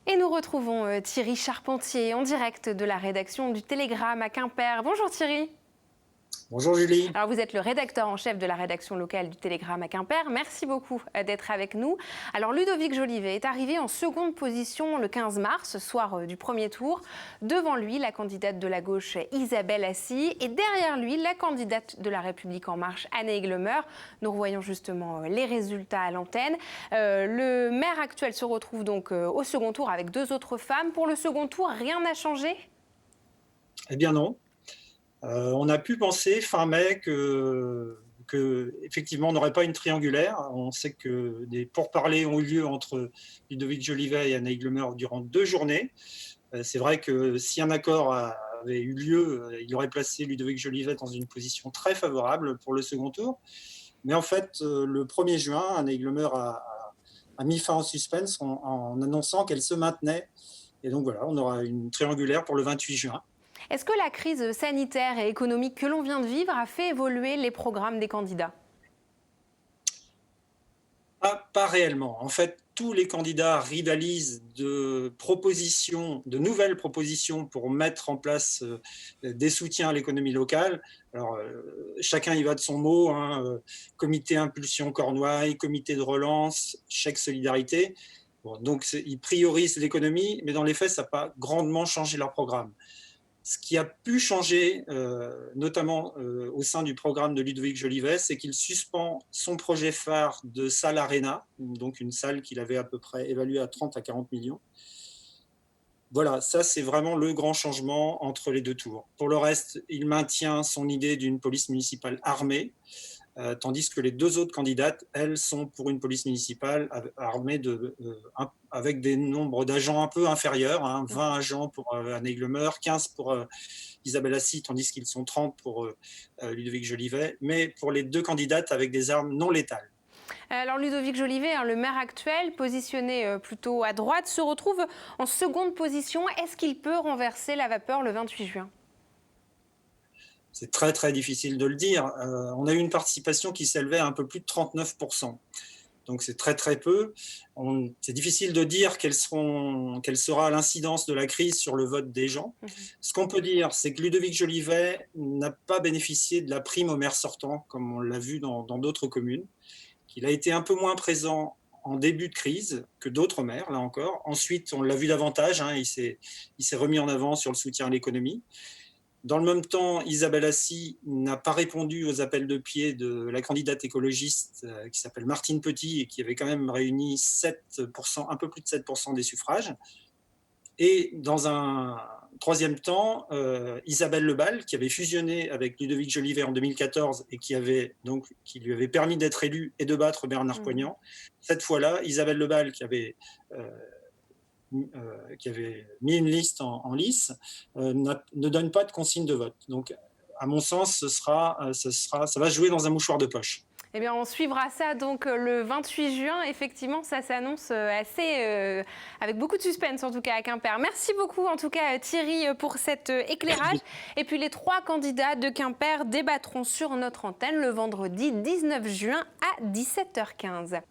Et nous retrouvons Thierry Charpentier en direct de la rédaction du Télégramme à Quimper. Bonjour Thierry. Bonjour Julie. Alors vous êtes le rédacteur en chef de la rédaction locale du Télégramme à Quimper. Merci beaucoup d'être avec nous. Alors Ludovic Jolivet est arrivé en seconde position le 15 mars, soir du premier tour. Devant lui, la candidate de la gauche Isabelle Assy et derrière lui, la candidate de la République En Marche Anne Aiglemeur. Nous revoyons justement les résultats à l'antenne. Le maire actuel se retrouve donc au second tour avec deux autres femmes. Pour le second tour, rien n'a changé ? Eh bien non. On a pu penser fin mai effectivement, on n'aurait pas une triangulaire. On sait que des pourparlers ont eu lieu entre Ludovic Jolivet et Anne Aiglemeur durant 2 journées. C'est vrai que si un accord avait eu lieu, il aurait placé Ludovic Jolivet dans une position très favorable pour le second tour. Mais en fait, le 1er juin, Anne Aiglemeur a mis fin au suspense en annonçant qu'elle se maintenait. Et donc voilà, on aura une triangulaire pour le 28 juin. Est-ce que la crise sanitaire et économique que l'on vient de vivre a fait évoluer les programmes des candidats ? Pas réellement. En fait, tous les candidats rivalisent de nouvelles propositions pour mettre en place des soutiens à l'économie locale. Alors, chacun y va de son mot, hein, comité impulsion Cornouailles, comité de relance, chèque solidarité. Bon, donc, ils priorisent l'économie, mais dans les faits, ça n'a pas grandement changé leur programme. Ce qui a pu changer, notamment au sein du programme de Ludovic Jolivet, c'est qu'il suspend son projet phare de salle Arena, donc une salle qu'il avait à peu près évaluée à 30 à 40 millions. Voilà, ça c'est vraiment le grand changement entre les deux tours. Pour le reste, il maintient son idée d'une police municipale armée, tandis que les deux autres candidates, elles, sont pour une police municipale armée avec des nombres d'agents un peu inférieurs, hein, 20 agents pour Anne Aiglemeur, 15 pour Isabelle Assy, tandis qu'ils sont 30 pour Ludovic Jolivet, mais pour les deux candidates avec des armes non létales. Alors Ludovic Jolivet, le maire actuel, positionné plutôt à droite, se retrouve en seconde position. Est-ce qu'il peut renverser la vapeur le 28 juin ? C'est très très difficile de le dire. On a eu une participation qui s'élevait à un peu plus de 39%. Donc c'est très très peu. C'est difficile de dire quelle sera l'incidence de la crise sur le vote des gens. Ce qu'on peut dire, c'est que Ludovic Jolivet n'a pas bénéficié de la prime au maire sortant, comme on l'a vu dans d'autres communes. Il a été un peu moins présent en début de crise que d'autres maires, là encore. Ensuite, on l'a vu davantage, hein, il s'est remis en avant sur le soutien à l'économie. Dans le même temps, Isabelle Assy n'a pas répondu aux appels de pied de la candidate écologiste qui s'appelle Martine Petit et qui avait quand même réuni 7%, un peu plus de 7% des suffrages. Et dans un troisième temps, Isabelle Lebal, qui avait fusionné avec Ludovic Jolivet en 2014 et qui lui avait permis d'être élue et de battre Bernard Poignant. Cette fois-là, Isabelle Lebal, qui avait mis une liste en lice, ne donne pas de consigne de vote. Donc, à mon sens, ça va jouer dans un mouchoir de poche. Eh bien, on suivra ça donc le 28 juin. Effectivement, ça s'annonce assez avec beaucoup de suspense, en tout cas à Quimper. Merci beaucoup, en tout cas Thierry, pour cet éclairage. Et puis les 3 candidats de Quimper débattront sur notre antenne le vendredi 19 juin à 17h15.